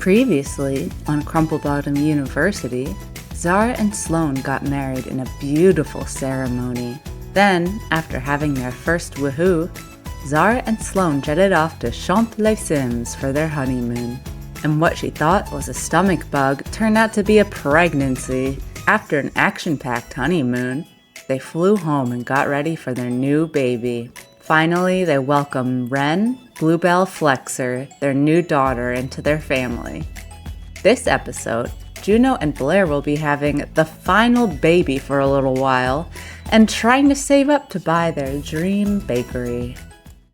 Previously, on Crumplebottom University, Zara and Sloan got married in a beautiful ceremony. Then, after having their first woohoo, Zara and Sloan jetted off to Champs-les-Sims for their honeymoon. And what she thought was a stomach bug turned out to be a pregnancy. After an action-packed honeymoon, they flew home and got ready for their new baby. Finally, they welcomed Wren, Bluebell Flexer, their new daughter, into their family. This episode, Juno and Blair will be having the final baby for a little while and trying to save up to buy their dream bakery.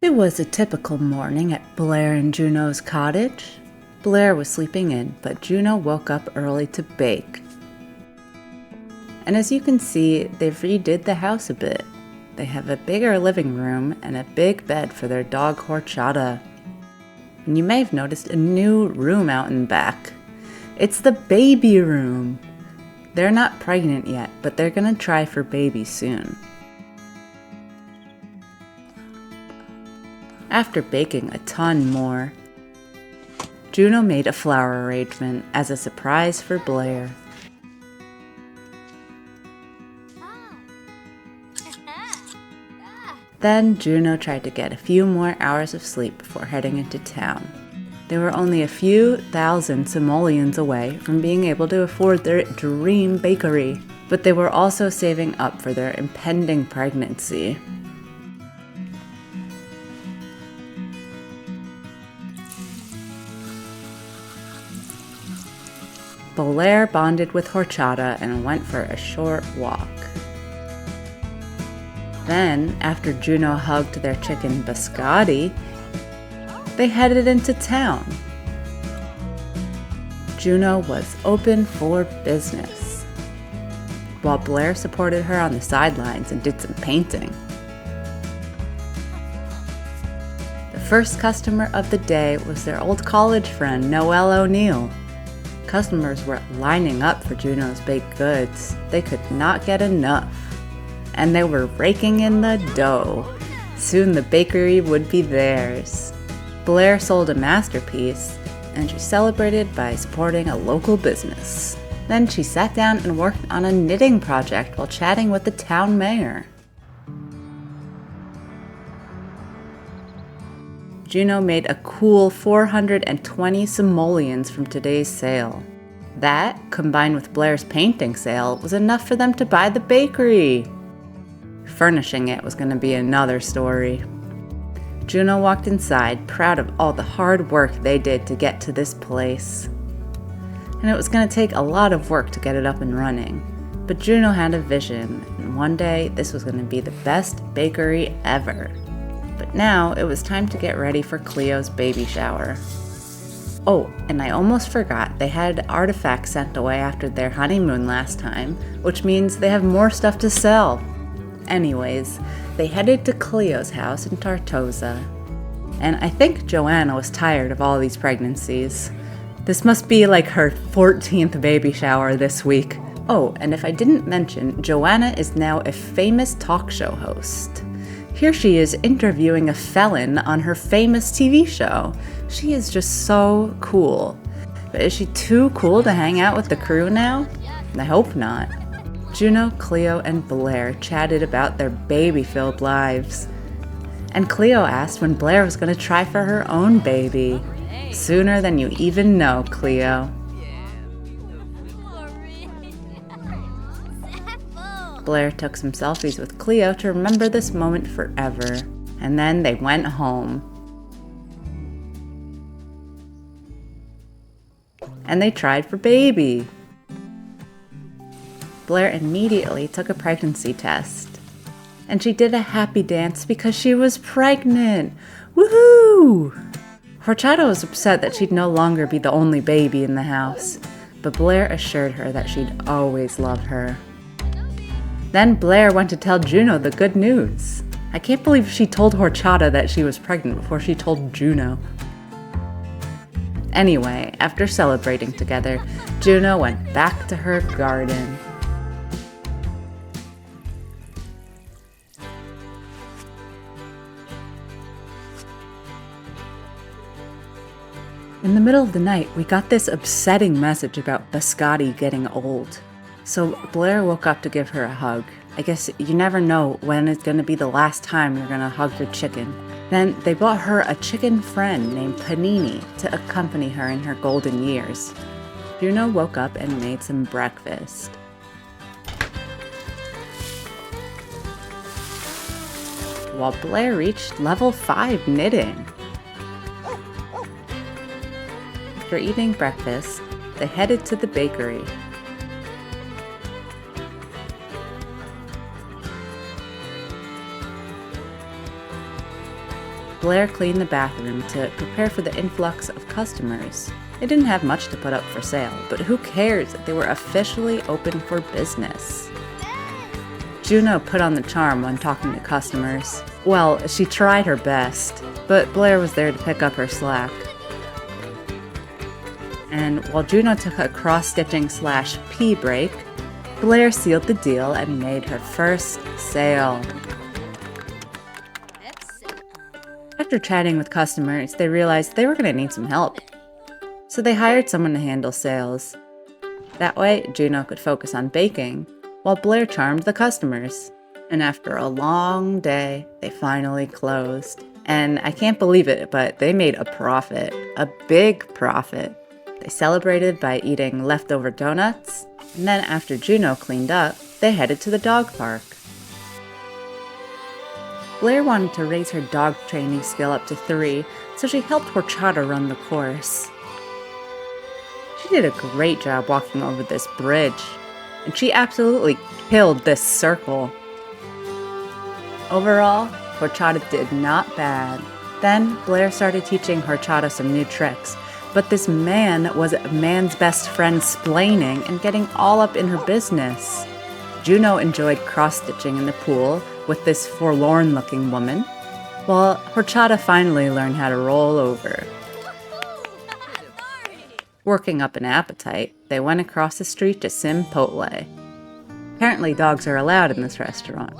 It was a typical morning at Blair and Juno's cottage. Blair was sleeping in, but Juno woke up early to bake. And as you can see, they've redid the house a bit. They have a bigger living room and a big bed for their dog Horchata. And you may have noticed a new room out in back. It's the baby room. They're not pregnant yet, but they're gonna try for babies soon. After baking a ton more, Juno made a flower arrangement as a surprise for Blair. Then Juno tried to get a few more hours of sleep before heading into town. They were only a few thousand simoleons away from being able to afford their dream bakery, but they were also saving up for their impending pregnancy. Blair bonded with Horchata and went for a short walk. Then, after Juno hugged their chicken biscotti, they headed into town. Juno was open for business, while Blair supported her on the sidelines and did some painting. The first customer of the day was their old college friend, Noelle O'Neill. Customers were lining up for Juno's baked goods. They could not get enough. And they were raking in the dough. Soon the bakery would be theirs. Blair sold a masterpiece, and she celebrated by supporting a local business. Then she sat down and worked on a knitting project while chatting with the town mayor. Juno made a cool 420 simoleons from today's sale. That, combined with Blair's painting sale, was enough for them to buy the bakery. Furnishing it was going to be another story. Juno walked inside, proud of all the hard work they did to get to this place. And it was going to take a lot of work to get it up and running. But Juno had a vision, and one day this was going to be the best bakery ever. But now it was time to get ready for Cleo's baby shower. Oh, and I almost forgot, they had artifacts sent away after their honeymoon last time, which means they have more stuff to sell. Anyways, they headed to Cleo's house in Tortosa. And I think Joanna was tired of all these pregnancies. This must be like her 14th baby shower this week. Oh, and if I didn't mention, Joanna is now a famous talk show host. Here she is interviewing a felon on her famous TV show. She is just so cool. But is she too cool to hang out with the crew now? I hope not. Juno, Cleo, and Blair chatted about their baby-filled lives. And Cleo asked when Blair was going to try for her own baby. Sooner than you even know, Cleo. Blair took some selfies with Cleo to remember this moment forever. And then they went home. And they tried for baby. Blair immediately took a pregnancy test. And she did a happy dance because she was pregnant. Woohoo! Horchata was upset that she'd no longer be the only baby in the house, but Blair assured her that she'd always love her. Then Blair went to tell Juno the good news. I can't believe she told Horchata that she was pregnant before she told Juno. Anyway, after celebrating together, Juno went back to her garden. In the middle of the night, we got this upsetting message about Biscotti getting old. So Blair woke up to give her a hug. I guess you never know when it's going to be the last time you're going to hug your chicken. Then they bought her a chicken friend named Panini to accompany her in her golden years. Juno woke up and made some breakfast. While Blair reached level 5 knitting. After eating breakfast, they headed to the bakery. Blair cleaned the bathroom to prepare for the influx of customers. They didn't have much to put up for sale, but who cares? They were officially open for business. Juno put on the charm when talking to customers. Well, she tried her best, but Blair was there to pick up her slack. And while Juno took a cross-stitching / pee break, Blair sealed the deal and made her first sale. After chatting with customers, they realized they were going to need some help. So they hired someone to handle sales. That way, Juno could focus on baking, while Blair charmed the customers. And after a long day, they finally closed. And I can't believe it, but they made a profit. A big profit. They celebrated by eating leftover donuts, and then after Juno cleaned up, they headed to the dog park. Blair wanted to raise her dog training skill up to 3, so she helped Horchata run the course. She did a great job walking over this bridge, and she absolutely killed this circle. Overall, Horchata did not bad. Then Blair started teaching Horchata some new tricks, but this man was a man's best friend splaining and getting all up in her business. Juno enjoyed cross-stitching in the pool with this forlorn-looking woman, while Horchata finally learned how to roll over. Working up an appetite, they went across the street to Simpotle. Apparently dogs are allowed in this restaurant.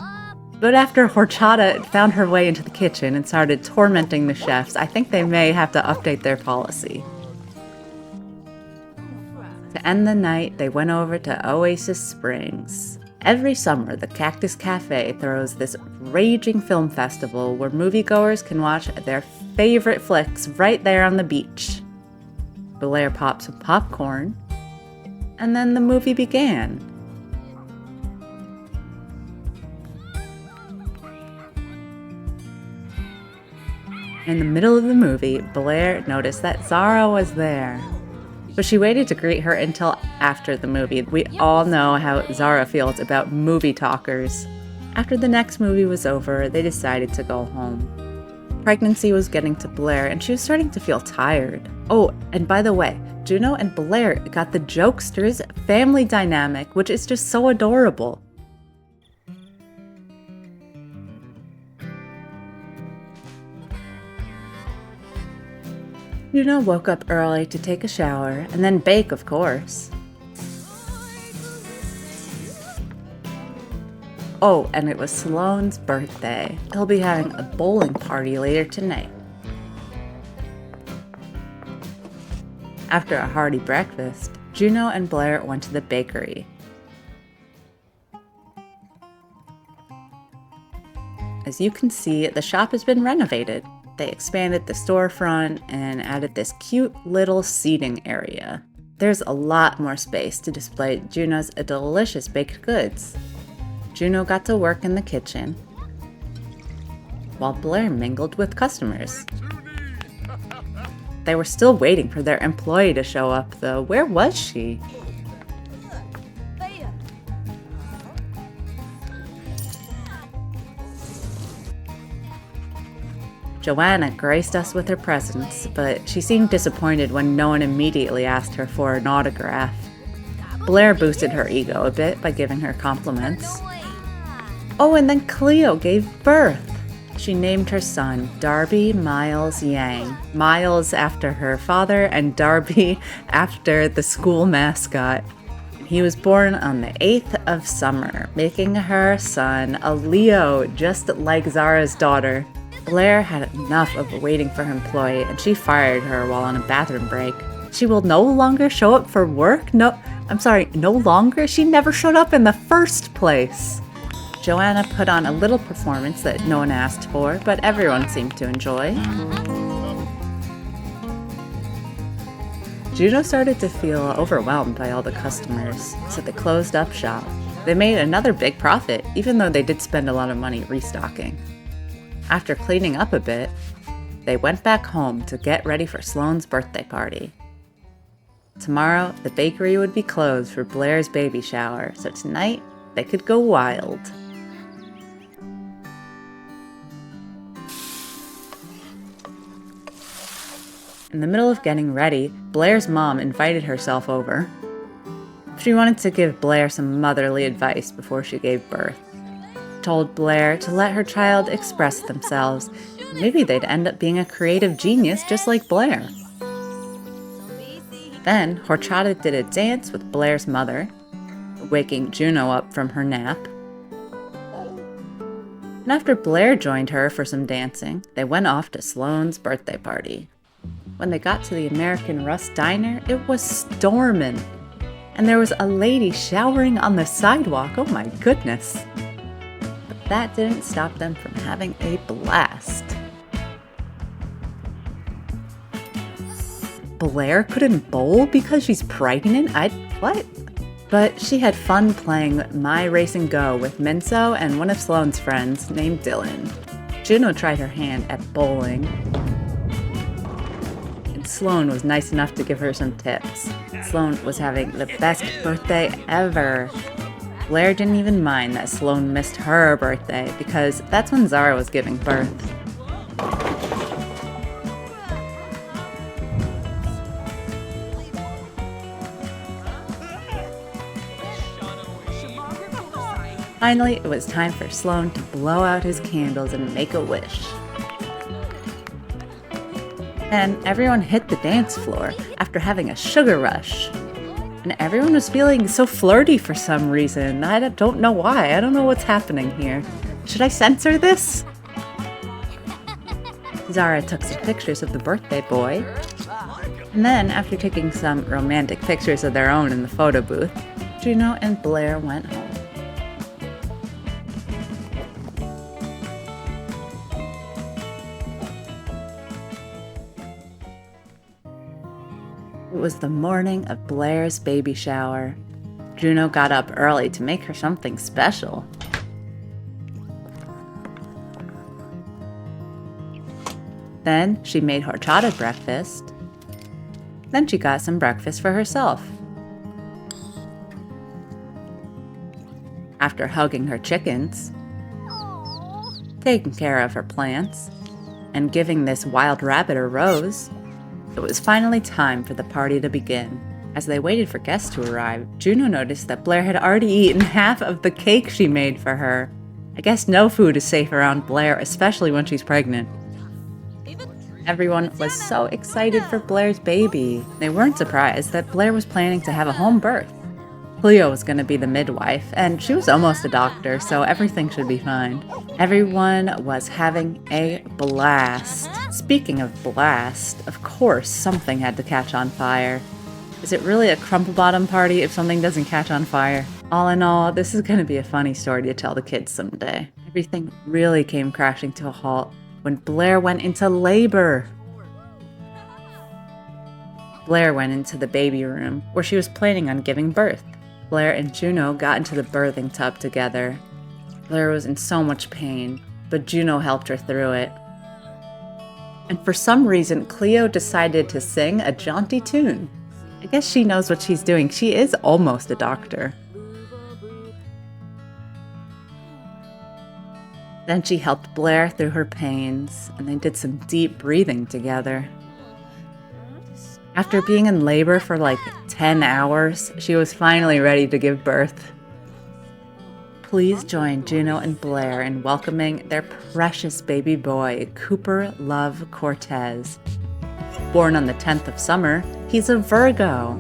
But after Horchata found her way into the kitchen and started tormenting the chefs, I think they may have to update their policy. To end the night, they went over to Oasis Springs. Every summer, the Cactus Cafe throws this raging film festival where moviegoers can watch their favorite flicks right there on the beach. Blair popped some popcorn, and then the movie began. In the middle of the movie, Blair noticed that Zara was there. But she waited to greet her until after the movie. We all know how Zara feels about movie talkers. After the next movie was over, they decided to go home. Pregnancy was getting to Blair, and she was starting to feel tired. Oh, and by the way, Juno and Blair got the jokesters family dynamic, which is just so adorable. Juno woke up early to take a shower, and then bake, of course. Oh, and it was Sloan's birthday. He'll be having a bowling party later tonight. After a hearty breakfast, Juno and Blair went to the bakery. As you can see, the shop has been renovated. They expanded the storefront and added this cute little seating area. There's a lot more space to display Juno's delicious baked goods. Juno got to work in the kitchen, while Blair mingled with customers. They were still waiting for their employee to show up, though. Where was she? Joanna graced us with her presence, but she seemed disappointed when no one immediately asked her for an autograph. Blair boosted her ego a bit by giving her compliments. Oh, and then Cleo gave birth. She named her son Darby Miles Yang. Miles after her father and Darby after the school mascot. He was born on the 8th of summer, making her son a Leo, just like Zara's daughter. Blair had enough of waiting for her employee, and she fired her while on a bathroom break. She will no longer show up for work? No longer? She never showed up in the first place. Joanna put on a little performance that no one asked for, but everyone seemed to enjoy. Juno started to feel overwhelmed by all the customers, so they closed up shop. They made another big profit, even though they did spend a lot of money restocking. After cleaning up a bit, they went back home to get ready for Sloan's birthday party. Tomorrow, the bakery would be closed for Blair's baby shower, so tonight they could go wild. In the middle of getting ready, Blair's mom invited herself over. She wanted to give Blair some motherly advice before she gave birth. Told Blair to let her child express themselves. Maybe they'd end up being a creative genius just like Blair. Then, Horchata did a dance with Blair's mother, waking Juno up from her nap. And after Blair joined her for some dancing, they went off to Sloan's birthday party. When they got to the American Rust Diner, it was storming. And there was a lady showering on the sidewalk. Oh my goodness. But that didn't stop them from having a blast. Blair couldn't bowl because she's pregnant? What? But she had fun playing My Race and Go with Minso and one of Sloan's friends named Dylan. Juno tried her hand at bowling. Sloan was nice enough to give her some tips. Sloan was having the best birthday ever. Blair didn't even mind that Sloan missed her birthday because that's when Zara was giving birth. Finally, it was time for Sloan to blow out his candles and make a wish. And everyone hit the dance floor after having a sugar rush. And everyone was feeling so flirty for some reason. I don't know why. I don't know what's happening here. Should I censor this? Zara took some pictures of the birthday boy. And then, after taking some romantic pictures of their own in the photo booth, Juno and Blair went home. It was the morning of Blair's baby shower. Juno got up early to make her something special. Then she made horchata breakfast. Then she got some breakfast for herself. After hugging her chickens, taking care of her plants, and giving this wild rabbit a rose, it was finally time for the party to begin. As they waited for guests to arrive, Juno noticed that Blair had already eaten half of the cake she made for her. I guess no food is safe around Blair, especially when she's pregnant. Everyone was so excited for Blair's baby. They weren't surprised that Blair was planning to have a home birth. Cleo was going to be the midwife, and she was almost a doctor, so everything should be fine. Everyone was having a blast. Speaking of blast, of course something had to catch on fire. Is it really a Crumplebottom party if something doesn't catch on fire? All in all, this is going to be a funny story to tell the kids someday. Everything really came crashing to a halt when Blair went into labor. Blair went into the baby room, where she was planning on giving birth. Blair and Juno got into the birthing tub together. Blair was in so much pain, but Juno helped her through it. And for some reason, Cleo decided to sing a jaunty tune. I guess she knows what she's doing. She is almost a doctor. Then she helped Blair through her pains, and they did some deep breathing together. After being in labor for like 10 hours, she was finally ready to give birth. Please join Juno and Blair in welcoming their precious baby boy, Cooper Love Cortez. Born on the 10th of summer, he's a Virgo.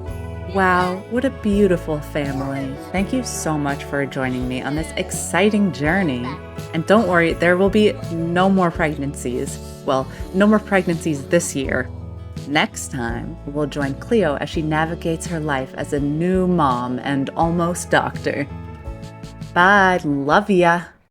Wow, what a beautiful family. Thank you so much for joining me on this exciting journey. And don't worry, there will be no more pregnancies. Well, no more pregnancies this year. Next time, we'll join Cleo as she navigates her life as a new mom and almost doctor. Bye, love ya!